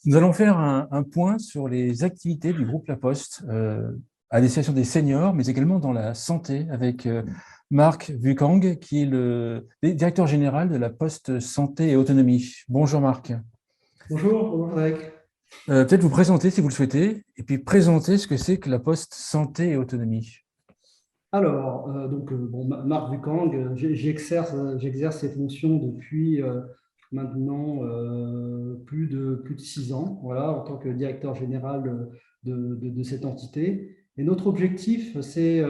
Nous allons faire un point sur les activités du groupe La Poste à destination des seniors, mais également dans la santé, avec Marc Vukang, qui est le directeur général de La Poste Santé et Autonomie. Bonjour Marc. Bonjour Frédéric. Peut-être vous présenter si vous le souhaitez, et puis présenter ce que c'est que La Poste Santé et Autonomie. Bon, Marc Ducang, j'exerce ces fonctions depuis maintenant plus de 6 ans, voilà, en tant que directeur général de cette entité. Et notre objectif, c'est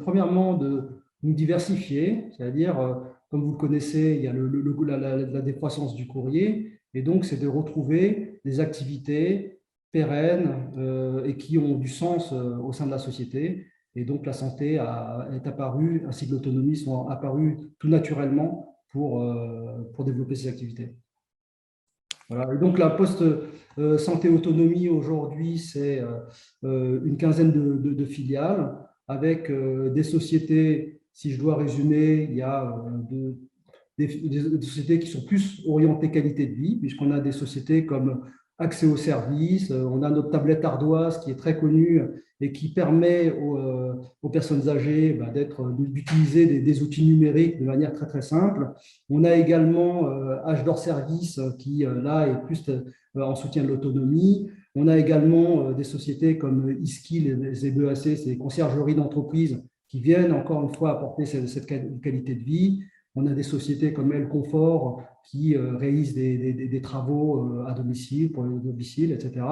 premièrement de nous diversifier, c'est-à-dire, comme vous le connaissez, il y a la décroissance du courrier, et donc c'est de retrouver des activités pérennes et qui ont du sens au sein de la société. Et donc, la santé est apparue, ainsi que l'autonomie sont apparus tout naturellement pour développer ces activités. Voilà. Et donc, la Poste Santé Autonomie, aujourd'hui, c'est une quinzaine de filiales avec des sociétés, si je dois résumer, il y a des sociétés qui sont plus orientées qualité de vie, puisqu'on a des sociétés comme accès aux services, on a notre tablette ardoise qui est très connue et qui permet aux personnes âgées d'utiliser des outils numériques de manière très très simple. On a également Âge d'or service qui là est plus en soutien de l'autonomie. On a également des sociétés comme iSkill et ZBEAC, c'est des conciergeries d'entreprise qui viennent encore une fois apporter cette qualité de vie. On a des sociétés comme El Confort qui réalisent des travaux à domicile, pour le domicile, etc.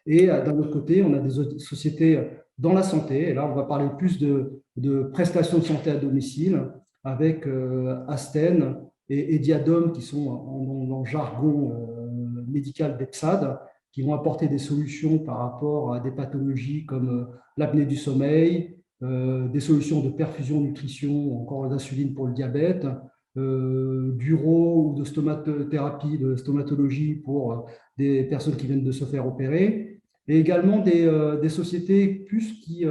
Et d'un autre côté, on a des sociétés dans la santé. Et là, on va parler plus de prestations de santé à domicile avec Asten et Diadome qui sont en jargon médical d'EPSAD, qui vont apporter des solutions par rapport à des pathologies comme l'apnée du sommeil, des solutions de perfusion nutrition, encore d'insuline pour le diabète, d'uro ou de stomathérapie, de stomatologie pour des personnes qui viennent de se faire opérer, et également des sociétés plus qui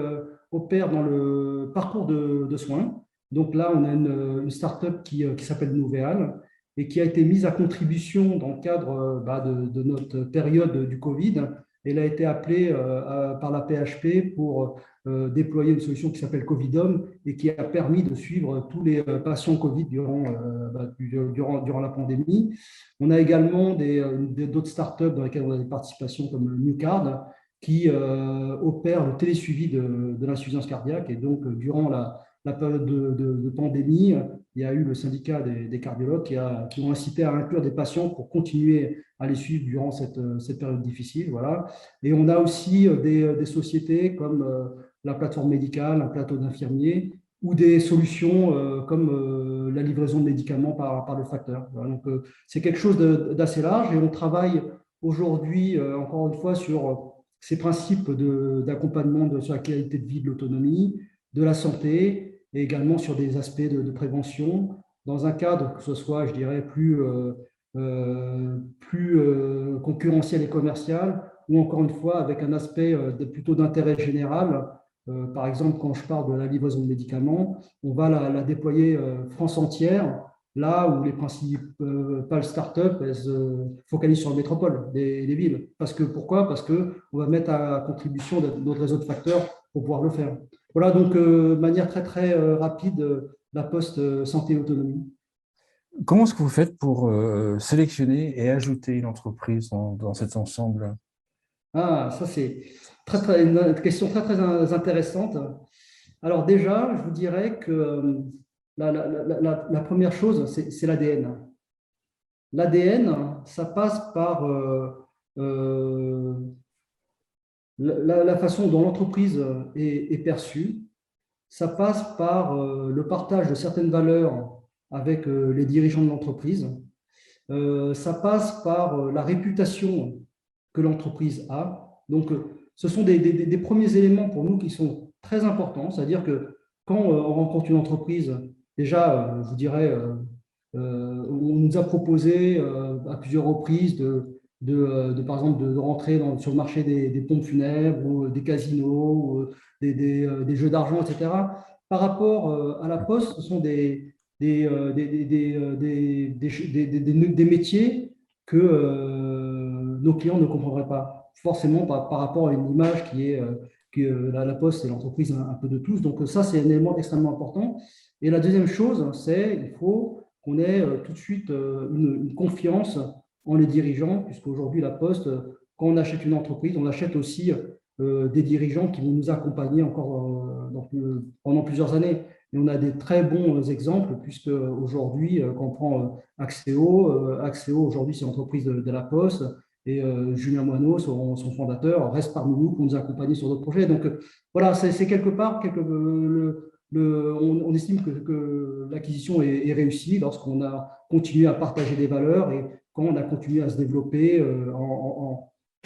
opèrent dans le parcours de soins. Donc là, on a une start-up qui s'appelle Nouvéal et qui a été mise à contribution dans le cadre de notre période du Covid. Elle a été appelée par la PHP pour déployer une solution qui s'appelle Covidom et qui a permis de suivre tous les patients Covid durant la pandémie. On a également d'autres startups dans lesquelles on a des participations comme Newcard qui opèrent le télésuivi de l'insuffisance cardiaque. Et donc, durant la période de pandémie, il y a eu le syndicat des cardiologues qui ont incité à inclure des patients pour continuer à les suivre durant cette période difficile. Voilà. Et on a aussi des sociétés comme la plateforme médicale, un plateau d'infirmiers, ou des solutions comme la livraison de médicaments par le facteur. Voilà. Donc, c'est quelque chose d'assez large et on travaille aujourd'hui, encore une fois, sur ces principes d'accompagnement sur la qualité de vie, de l'autonomie, de la santé et également sur des aspects de prévention dans un cadre que ce soit, je dirais, plus concurrentiel et commercial ou encore une fois avec un aspect plutôt d'intérêt général. Par exemple, quand je parle de la livraison de médicaments, on va la déployer France entière, là où les principales startups elles, se focalisent sur la métropole des villes. Pourquoi? Parce qu'on va mettre à contribution notre réseau de facteurs pour pouvoir le faire. Voilà, donc de manière très très rapide, la Poste Santé Autonomie. Comment est-ce que vous faites pour sélectionner et ajouter une entreprise dans cet ensemble? Ah, ça c'est une question très très intéressante. Alors déjà, je vous dirais que la première chose, c'est l'ADN. L'ADN, ça passe par la façon dont l'entreprise est perçue. Ça passe par le partage de certaines valeurs avec les dirigeants de l'entreprise. Ça passe par la réputation que l'entreprise a. Donc, ce sont des premiers éléments pour nous qui sont très importants. C'est-à-dire que quand on rencontre une entreprise, déjà, je vous dirais, on nous a proposé à plusieurs reprises par exemple, de rentrer sur le marché des pompes funèbres ou des casinos, ou des jeux d'argent, etc. Par rapport à la Poste, ce sont des métiers que nos clients ne comprendraient pas forcément par rapport à une image qui est que la Poste, c'est l'entreprise un peu de tous. Donc ça, c'est un élément extrêmement important. Et la deuxième chose, c'est qu'il faut qu'on ait tout de suite une confiance en les dirigeants, puisqu'aujourd'hui, la Poste, quand on achète une entreprise, on achète aussi des dirigeants qui vont nous accompagner encore pendant plusieurs années. Et on a des très bons exemples, puisque aujourd'hui, quand on prend Axéo aujourd'hui, c'est l'entreprise de la Poste, et Julien Moineau, son fondateur, reste parmi nous pour nous accompagner sur d'autres projets. Donc voilà, c'est quelque part, on estime que l'acquisition est réussie lorsqu'on a continué à partager des valeurs et quand on a continué à se développer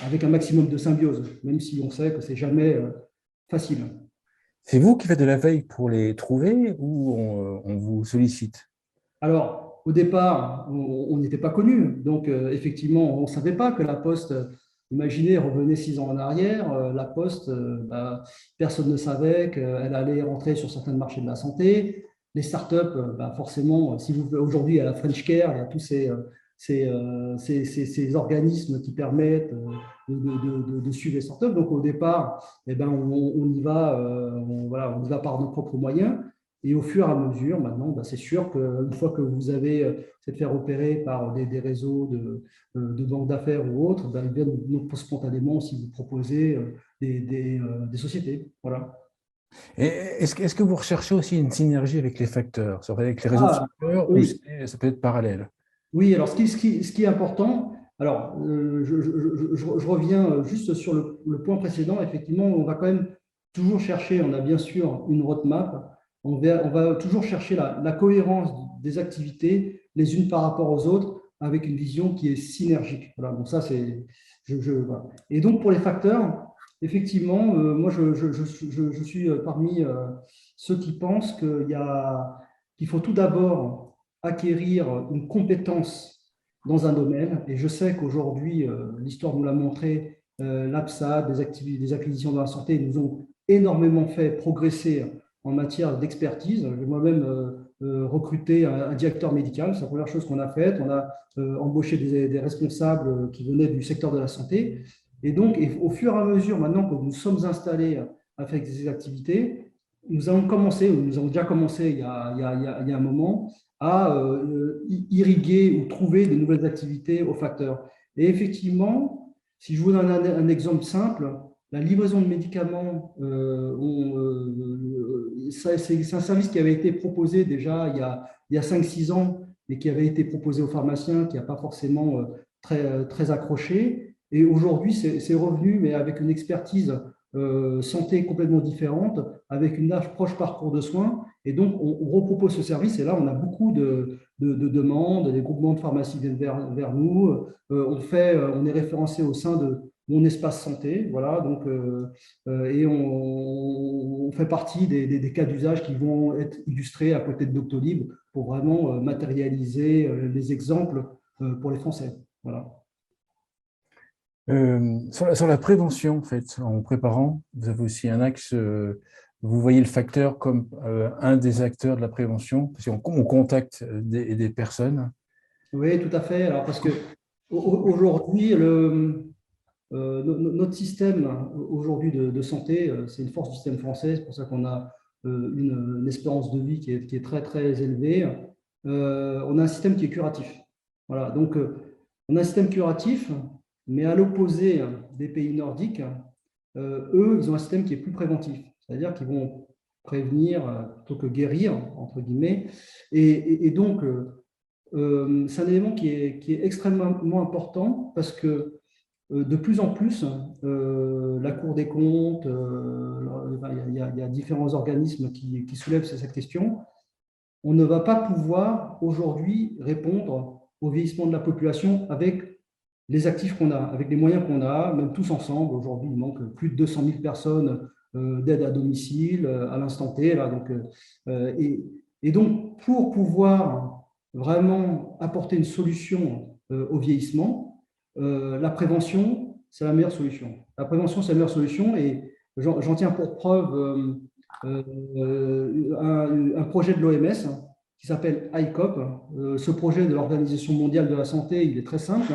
avec un maximum de symbiose, même si on sait que ce n'est jamais facile. C'est vous qui faites de la veille pour les trouver ou on vous sollicite? Alors, au départ, on n'était pas connus. Donc, effectivement, on ne savait pas que la Poste, imaginez, revenez 6 ans en arrière, la Poste, personne ne savait qu'elle allait rentrer sur certains marchés de la santé. Les startups, forcément, si vous aujourd'hui à la French Care, il y a tous ces organismes qui permettent de suivre les startups. Donc, au départ, on y va, on y va par nos propres moyens. Et au fur et à mesure, maintenant, c'est sûr qu'une fois que vous avez fait opérer par des réseaux de banques d'affaires ou autres, ils viennent spontanément aussi vous proposer des sociétés. Voilà. Et est-ce que vous recherchez aussi une synergie avec les facteurs, avec les réseaux de Ah, facteurs, ou oui. ça peut être parallèle? Oui, alors ce qui est important, alors je reviens juste sur le point précédent. Effectivement, on va quand même toujours chercher, on a bien sûr une roadmap, on va toujours chercher la cohérence des activités les unes par rapport aux autres avec une vision qui est synergique. Voilà, donc ça, c'est. Voilà. Et donc, pour les facteurs, effectivement, moi, je suis parmi ceux qui pensent qu'il faut tout d'abord acquérir une compétence dans un domaine. Et je sais qu'aujourd'hui, l'histoire nous l'a montré, l'APSA, des acquisitions dans la santé nous ont énormément fait progresser en matière d'expertise. J'ai moi-même recruté un directeur médical, c'est la première chose qu'on a faite. On a embauché des responsables qui venaient du secteur de la santé. Et donc, au fur et à mesure, maintenant que nous sommes installés avec ces activités, nous avons déjà commencé il y a un moment, à irriguer ou trouver de nouvelles activités aux facteurs. Et effectivement, si je vous donne un exemple simple, la livraison de médicaments, c'est un service qui avait été proposé déjà il y a 5-6 ans, mais qui avait été proposé aux pharmaciens, qui n'a pas forcément très accroché. Et aujourd'hui, c'est revenu, mais avec une expertise santé complètement différente, avec une approche parcours de soins. Et donc, on repropose ce service. Et là, on a beaucoup de demandes. Les groupements de pharmacie viennent vers nous. On est référencé au sein de mon espace santé. Voilà. Donc, et on fait partie des cas d'usage qui vont être illustrés à côté de Doctolib pour vraiment matérialiser les exemples pour les Français. Voilà. Sur la prévention, en fait, en préparant, vous avez aussi un axe, vous voyez le facteur comme un des acteurs de la prévention, parce qu'on contacte des personnes. Oui, tout à fait. Alors, parce que aujourd'hui, notre système aujourd'hui de santé, c'est une force du système français. C'est pour ça qu'on a une espérance de vie qui est très, très élevée. On a un système qui est curatif. Voilà. Donc, on a un système curatif, mais à l'opposé des pays nordiques, eux, ils ont un système qui est plus préventif. C'est-à-dire qu'ils vont prévenir plutôt que guérir, entre guillemets. Et donc, c'est un élément qui est extrêmement important parce que de plus en plus, la Cour des comptes, il y a différents organismes qui soulèvent cette question. On ne va pas pouvoir aujourd'hui répondre au vieillissement de la population avec les actifs qu'on a, avec les moyens qu'on a, même tous ensemble. Aujourd'hui, il manque plus de 200 000 personnes d'aide à domicile à l'instant T. Là, donc, et donc, pour pouvoir vraiment apporter une solution au vieillissement, la prévention, c'est la meilleure solution. La prévention, c'est la meilleure solution et j'en tiens pour preuve un projet de l'OMS qui s'appelle ICOP. Ce projet de l'Organisation mondiale de la santé, il est très simple.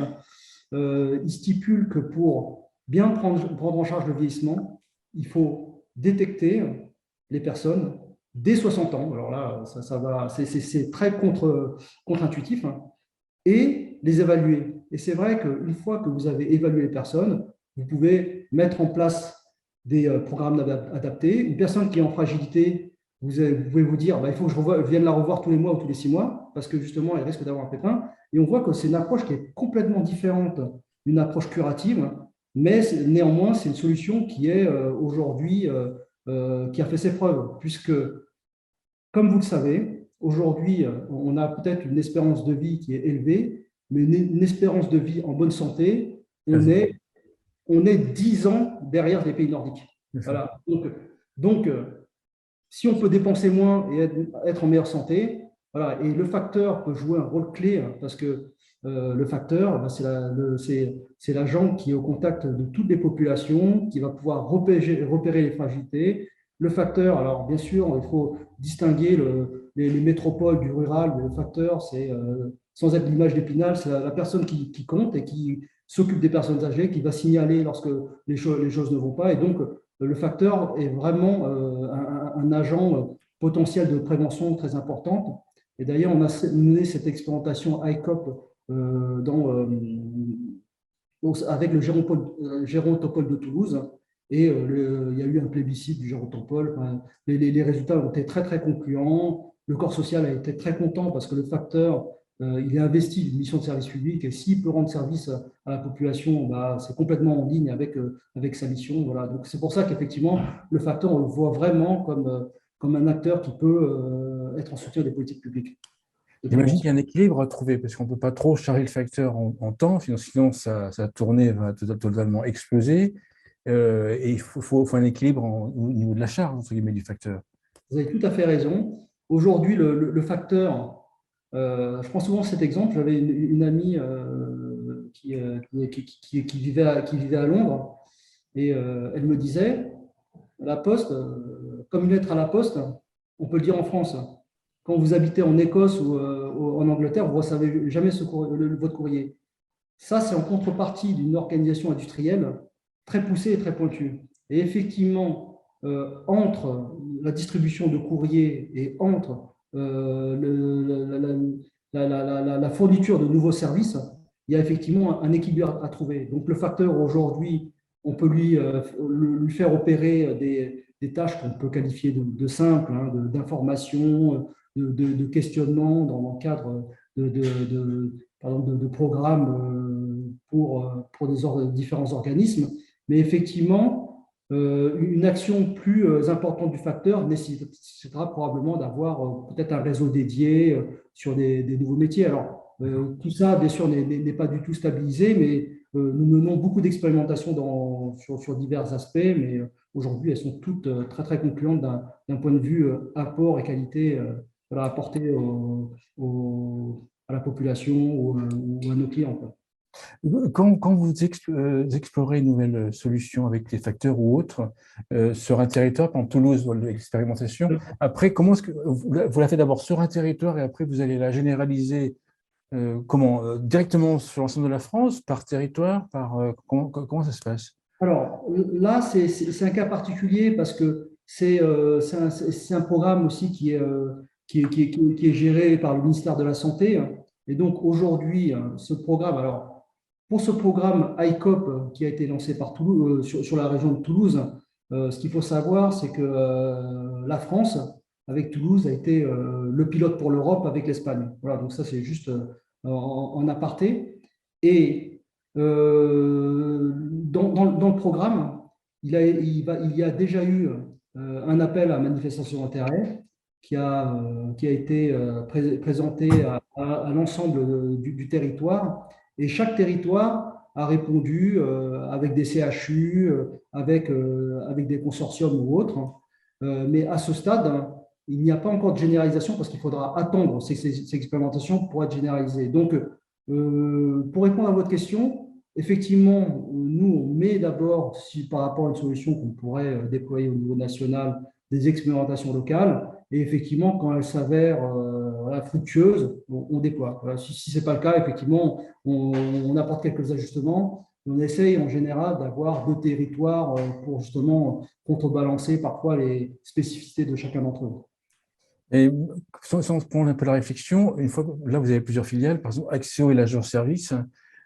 il stipule que pour bien prendre en charge le vieillissement, il faut détecter les personnes dès 60 ans. Alors là, c'est très contre-intuitif, hein, et les évaluer. Et c'est vrai qu'une fois que vous avez évalué les personnes, vous pouvez mettre en place des programmes adaptés. Une personne qui est en fragilité, vous pouvez vous dire, bah, il faut que je vienne la revoir tous les mois ou tous les 6 mois, parce que justement, elle risque d'avoir un pépin. Et on voit que c'est une approche qui est complètement différente d'une approche curative, mais néanmoins, c'est une solution qui est aujourd'hui, qui a fait ses preuves, puisque, comme vous le savez, aujourd'hui, on a peut-être une espérance de vie qui est élevée, mais une espérance de vie en bonne santé, on est 10 ans derrière les pays nordiques. Voilà. Donc, si on peut dépenser moins et être en meilleure santé, voilà. Et le facteur peut jouer un rôle clé, hein, parce que le facteur, ben, c'est l'agent qui est au contact de toutes les populations, qui va pouvoir repérer les fragilités. Le facteur, alors bien sûr, il faut distinguer les métropoles du rural, mais le facteur, c'est, sans être l'image d'Épinal, c'est la personne qui compte et qui s'occupe des personnes âgées, qui va signaler lorsque les choses ne vont pas. Et donc, le facteur est vraiment un agent potentiel de prévention très importante. Et d'ailleurs, on a mené cette expérimentation ICOP avec le Gérontopole de Toulouse. Et il y a eu un plébiscite du Gérontopole. Enfin, les résultats ont été très, très concluants. Le corps social a été très content parce que le facteur, il est investi d'une mission de service public et s'il peut rendre service à la population, bah, c'est complètement en ligne avec sa mission. Voilà. Donc, c'est pour ça qu'effectivement, le facteur, on le voit vraiment comme un acteur qui peut être en soutien des politiques publiques. J'imagine qu'il y a un équilibre à trouver, parce qu'on ne peut pas trop charger le facteur en temps, sinon sa tournée va totalement exploser. Et il faut un équilibre au niveau de la charge, entre guillemets, du facteur. Vous avez tout à fait raison. Aujourd'hui, le facteur, je prends souvent cet exemple. J'avais une amie qui vivait à Londres et elle me disait, la poste, comme une lettre à la poste, on peut le dire en France. Quand vous habitez en Écosse ou en Angleterre, vous ne recevez jamais votre courrier. Ça, c'est en contrepartie d'une organisation industrielle très poussée et très pointue. Et effectivement, entre la distribution de courrier et entre la fourniture de nouveaux services, il y a effectivement un équilibre à trouver. Donc, le facteur aujourd'hui, on peut lui faire opérer des tâches qu'on peut qualifier de simples, hein, d'information, de questionnement dans le cadre par exemple, de programmes pour différents organismes. Mais effectivement, une action plus importante du facteur nécessitera probablement d'avoir peut-être un réseau dédié sur des nouveaux métiers. Alors, tout ça, bien sûr, n'est pas du tout stabilisé, mais nous menons beaucoup d'expérimentations sur divers aspects, mais aujourd'hui, elles sont toutes très, très concluantes d'un point de vue apport et qualité apporté à la population ou à nos clients, quoi. Quand vous explorez une nouvelle solution avec les facteurs ou autres sur un territoire, par exemple Toulouse, l'expérimentation, après, comment est-ce que vous la faites d'abord sur un territoire et après vous allez la généraliser directement sur l'ensemble de la France, par territoire, comment ça se passe? Alors là, c'est un cas particulier parce que c'est un programme aussi qui est géré par le ministère de la Santé. Et donc aujourd'hui, ce programme, alors pour ce programme ICOP qui a été lancé par Toulouse, sur la région de Toulouse, ce qu'il faut savoir, c'est que la France, avec Toulouse, a été le pilote pour l'Europe avec l'Espagne. Voilà, donc ça, c'est juste en aparté. Et dans le programme, il y a déjà eu un appel à manifestation d'intérêt qui a été présenté à l'ensemble du territoire. Et chaque territoire a répondu avec des CHU, avec des consortiums ou autres. Mais à ce stade, il n'y a pas encore de généralisation parce qu'il faudra attendre ces expérimentations pour être généralisées. Donc, pour répondre à votre question, effectivement, nous, on met d'abord, par rapport à une solution qu'on pourrait déployer au niveau national, des expérimentations locales. Et effectivement, quand elles s'avèrent voilà, fructueuse, on déploie. Voilà, si ce n'est pas le cas, effectivement, on apporte quelques ajustements. On essaye en général d'avoir 2 territoires pour justement contrebalancer parfois les spécificités de chacun d'entre eux. Et si on prend un peu la réflexion, une fois que là, vous avez plusieurs filiales, par exemple, Axéo et l'agence service,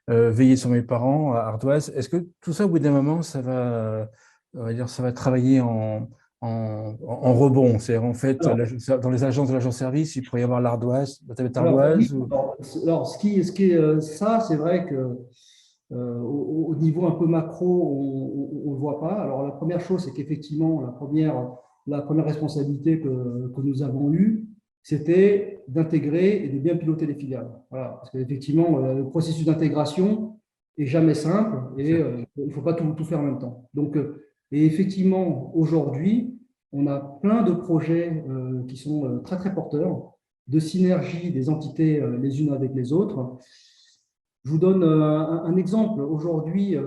Veiller sur mes parents à Ardoise, est-ce que tout ça, au bout d'un moment, on va dire, ça va travailler en rebond? C'est-à-dire, en fait, Alors, dans les agences de l'agence service, il pourrait y avoir l'Ardoise, la tablette alors oui, Ardoise ou... alors, ce qui est ça, c'est vrai que au niveau un peu macro, on ne le voit pas. Alors, la première chose, c'est qu'effectivement, la première responsabilité que nous avons eue, c'était d'intégrer et de bien piloter les filiales. Voilà, parce qu'effectivement, le processus d'intégration est jamais simple et il ne faut pas tout faire en même temps. Donc, et effectivement, aujourd'hui, on a plein de projets qui sont très, très porteurs de synergie des entités les unes avec les autres. Je vous donne un exemple. Aujourd'hui,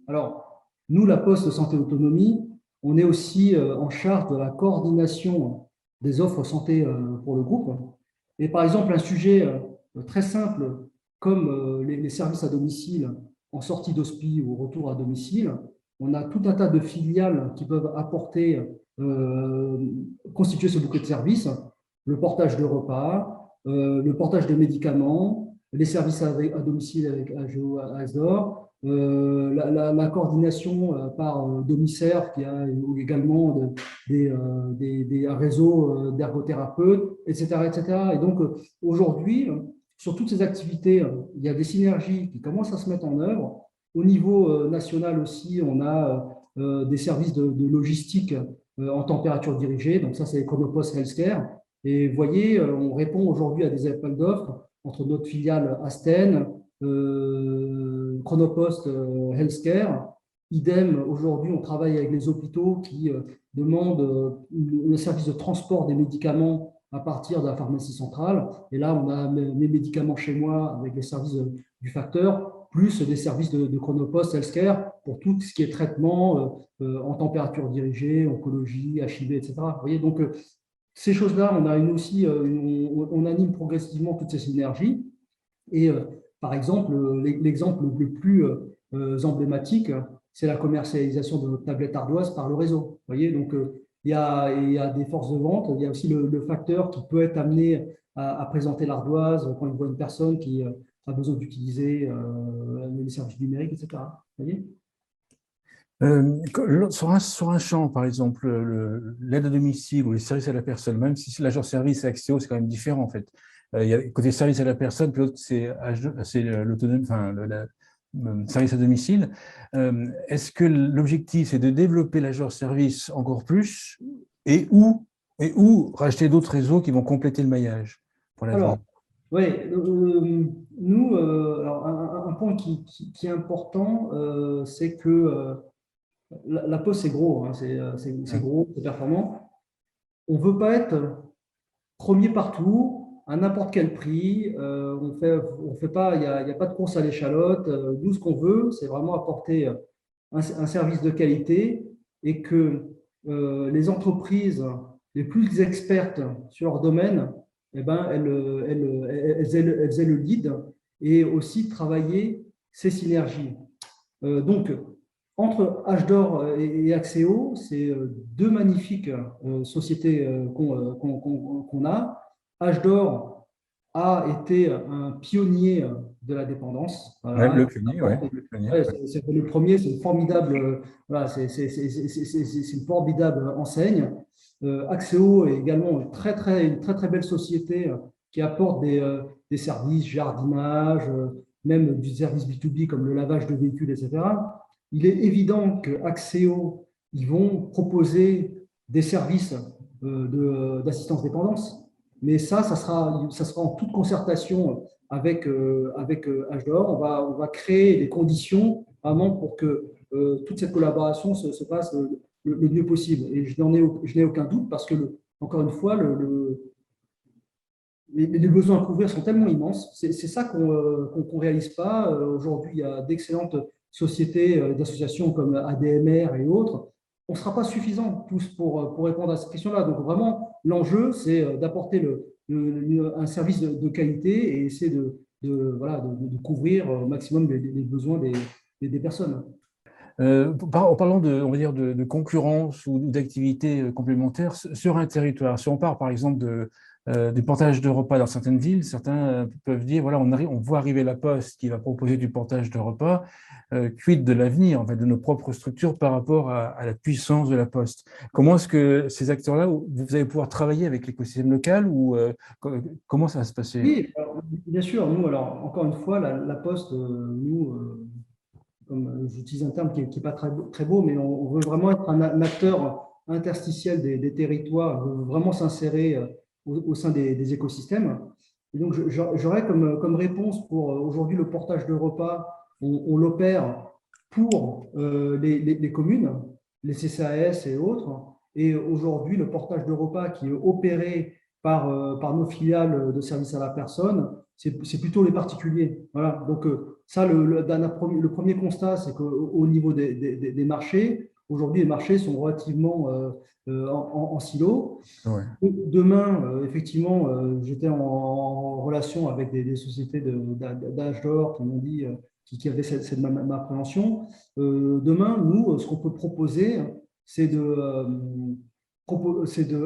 alors, nous, la Poste Santé Autonomie, on est aussi en charge de la coordination des offres santé pour le groupe. Et par exemple, un sujet très simple comme les services à domicile en sortie d'hospice ou au retour à domicile, on a tout un tas de filiales qui peuvent constituer ce bouquet de services, le portage de repas, le portage de médicaments, les services à domicile avec AGO, ASDOR, la coordination par domicile qui a également un réseau d'ergothérapeutes, etc., etc. Et donc, aujourd'hui, sur toutes ces activités, il y a des synergies qui commencent à se mettre en œuvre. Au niveau national aussi, on a des services de logistique en température dirigée. Donc, ça, c'est Chronopost Healthcare. Et vous voyez, on répond aujourd'hui à des appels d'offres entre notre filiale Asten, Chronopost Healthcare. Idem, aujourd'hui, on travaille avec les hôpitaux qui demandent le service de transport des médicaments à partir de la pharmacie centrale. Et là, on a mes médicaments chez moi avec les services du facteur, plus des services de Chronopost Healthcare pour tout ce qui est traitement en température dirigée, oncologie, HIV, etc. Vous voyez, donc, ces choses-là, on anime progressivement toutes ces synergies. Et par exemple, l'exemple le plus emblématique, c'est la commercialisation de notre tablette ardoise par le réseau. Vous voyez, donc il y a des forces de vente, il y a aussi le facteur qui peut être amené à présenter l'ardoise quand il voit une personne qui a besoin d'utiliser les services numériques, etc. Vous voyez. Sur un champ, par exemple, l'aide à domicile ou les services à la personne, même si l'agent service et Axéo, c'est quand même différent en fait. Il y a côté service à la personne, puis l'autre, c'est l'autonome, enfin, service à domicile. Est-ce que l'objectif, c'est de développer l'agent service encore plus et ou racheter d'autres réseaux qui vont compléter le maillage pour l'avenir? Alors, oui, nous, alors, un point qui est important, c'est que la Poste, c'est gros, hein, c'est gros, c'est performant. On ne veut pas être premier partout, à n'importe quel prix. On fait pas, il n'y a pas de course à l'échalote. Nous, ce qu'on veut, c'est vraiment apporter un service de qualité et que les entreprises les plus expertes sur leur domaine, eh ben, elles aient le lead et aussi travailler ces synergies. Donc, entre HDOR et Axéo, c'est deux magnifiques sociétés qu'on a. HDOR a été un pionnier de la dépendance. Ouais, Voilà. le pionnier, ouais, le pionnier. Ouais, c'est le premier, c'est une formidable, voilà, c'est une formidable enseigne. Axéo est également une très, très belle société qui apporte des services, jardinage, même du service B2B comme le lavage de véhicules, etc. Il est évident qu'Axéo, ils vont proposer des services d'assistance dépendance, mais ça sera en toute concertation avec HDOR. On va créer des conditions vraiment pour que toute cette collaboration se passe le mieux possible. Et je n'ai aucun doute parce que, encore une fois, les besoins à couvrir sont tellement immenses. C'est ça qu'on ne réalise pas. Aujourd'hui, il y a d'excellentes sociétés, d'associations comme ADMR et autres. On ne sera pas suffisant tous pour répondre à cette question-là. Donc vraiment, l'enjeu, c'est d'apporter un service de qualité et essayer voilà, de couvrir au maximum les besoins des personnes. En parlant on va dire de concurrence ou d'activités complémentaires sur un territoire, si on part par exemple du portage de repas dans certaines villes, certains peuvent dire, voilà, on voit arriver la Poste qui va proposer du portage de repas, quid de l'avenir, en fait, de nos propres structures par rapport à la puissance de la Poste. Comment est-ce que ces acteurs-là, vous allez pouvoir travailler avec l'écosystème local ou comment ça va se passer? Oui, alors, bien sûr, nous, alors, encore une fois, la Poste, nous, comme j'utilise un terme qui n'est pas très beau, mais on veut vraiment être un acteur interstitiel des territoires, on veut vraiment s'insérer au sein des écosystèmes. Et donc, j'aurais comme réponse pour aujourd'hui le portage de repas, on l'opère pour les communes, les CCAS et autres. Et aujourd'hui, le portage de repas qui est opéré par nos filiales de services à la personne, c'est plutôt les particuliers. Voilà. Donc, ça, le premier constat, c'est qu'au niveau des marchés, aujourd'hui, les marchés sont relativement en silo. Ouais. Demain, effectivement, j'étais en relation avec des sociétés d'âge d'or qui m'ont dit, qui avaient cette même appréhension. Demain, nous, ce qu'on peut proposer, c'est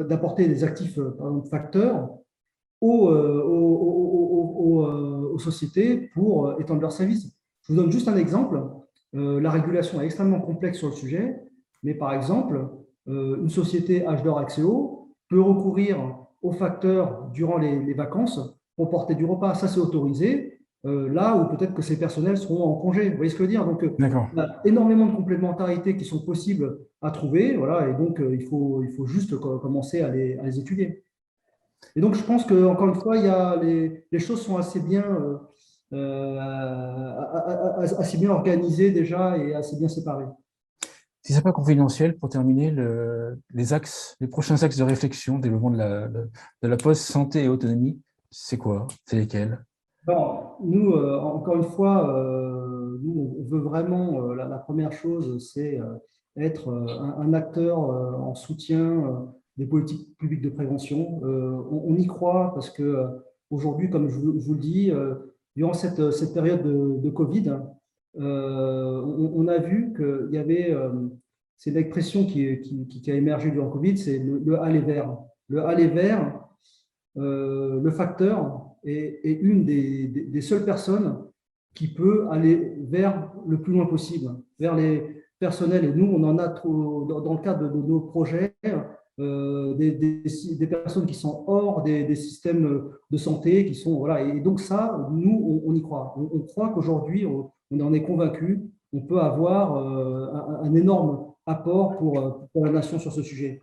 d'apporter des actifs, par exemple, facteurs aux sociétés pour étendre leurs services. Je vous donne juste un exemple. La régulation est extrêmement complexe sur le sujet, mais par exemple, une société H d'or Axéo peut recourir aux facteurs durant les vacances pour porter du repas. Ça, c'est autorisé, là où peut-être que ces personnels seront en congé. Vous voyez ce que je veux dire? Donc, D'accord. il y a énormément de complémentarités qui sont possibles à trouver, voilà, et donc il faut juste commencer à les étudier. Et donc, je pense qu'encore une fois, les choses sont assez bien, assez bien organisées déjà et assez bien séparées. Si ce n'est pas confidentiel, pour terminer, les prochains axes de réflexion, développement de la Poste, santé et autonomie, c'est quoi? C'est lesquels? Alors, nous, encore une fois, nous, on veut vraiment, la première chose, c'est être un acteur en soutien des politiques publiques de prévention. On y croit parce que aujourd'hui, comme je vous le dis, durant cette période de Covid, on a vu qu'il y avait, c'est une expression qui a émergé durant Covid, c'est le aller vers. Le aller vers, le facteur est une des seules personnes qui peut aller vers le plus loin possible, vers les personnels. Et nous, on en a dans le cadre de nos projets, des personnes qui sont hors des systèmes de santé, qui sont, voilà. Et donc ça, nous, on y croit. On croit qu'aujourd'hui, on en est convaincu, on peut avoir un énorme apport pour la nation sur ce sujet.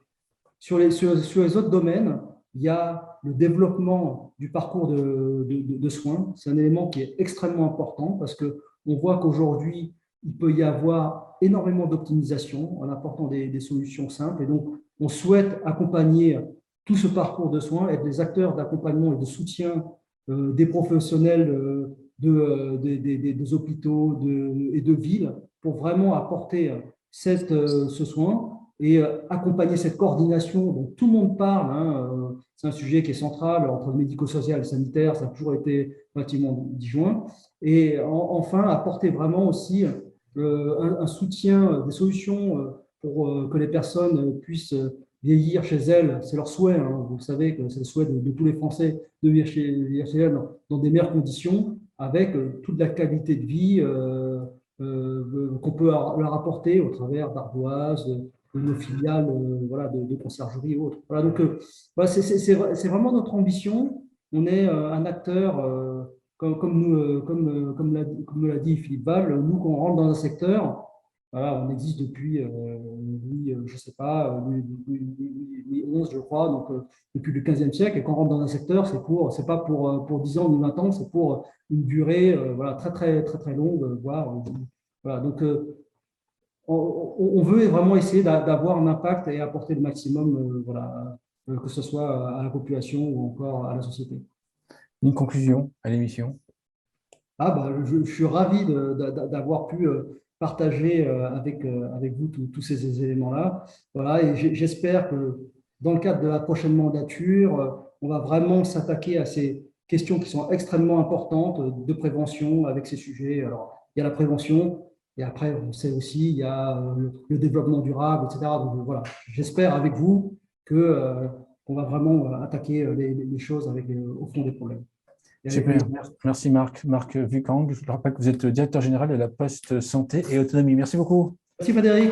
Sur les autres domaines, il y a le développement du parcours de soins. C'est un élément qui est extrêmement important parce qu'on voit qu'aujourd'hui, il peut y avoir énormément d'optimisation en apportant des solutions simples. Et donc, on souhaite accompagner tout ce parcours de soins, être des acteurs d'accompagnement et de soutien des professionnels des hôpitaux et de villes pour vraiment apporter ce soin et accompagner cette coordination dont tout le monde parle. Hein, c'est un sujet qui est central entre le médico-social et le sanitaire, ça a toujours été relativement disjoint. Et enfin, apporter vraiment aussi un soutien, des solutions pour que les personnes puissent vieillir chez elles. C'est leur souhait, hein, vous savez que c'est le souhait de tous les Français de vieillir chez elles dans des meilleures conditions, avec toute la qualité de vie qu'on peut leur apporter au travers d'ardoises, de nos filiales voilà, de conciergerie et autres. Voilà, donc, voilà, c'est vraiment notre ambition. On est un acteur, comme l'a dit Philippe Val, nous, quand on rentre dans un secteur, voilà, on existe depuis, je ne sais pas, Louis XI, je crois, donc depuis le XVe siècle, et quand on rentre dans un secteur, c'est pas pour 10 ans ou 20 ans, c'est pour une durée voilà, très, très, très, très longue, voire, voilà, donc on veut vraiment essayer d'avoir un impact et apporter le maximum, voilà, que ce soit à la population ou encore à la société. Une conclusion à l'émission? Ah, bah, je suis ravi d'avoir pu partager avec vous tous ces éléments-là. Voilà, et j'espère que dans le cadre de la prochaine mandature, on va vraiment s'attaquer à ces questions qui sont extrêmement importantes de prévention avec ces sujets. Alors, il y a la prévention, et après, on sait aussi, il y a le développement durable, etc. Donc voilà, j'espère avec vous qu'on va vraiment attaquer les choses au fond des problèmes. Super, merci Marc. Marc Vucang, je rappelle que vous êtes directeur général de la Poste Santé et Autonomie. Merci beaucoup. Merci Frédéric.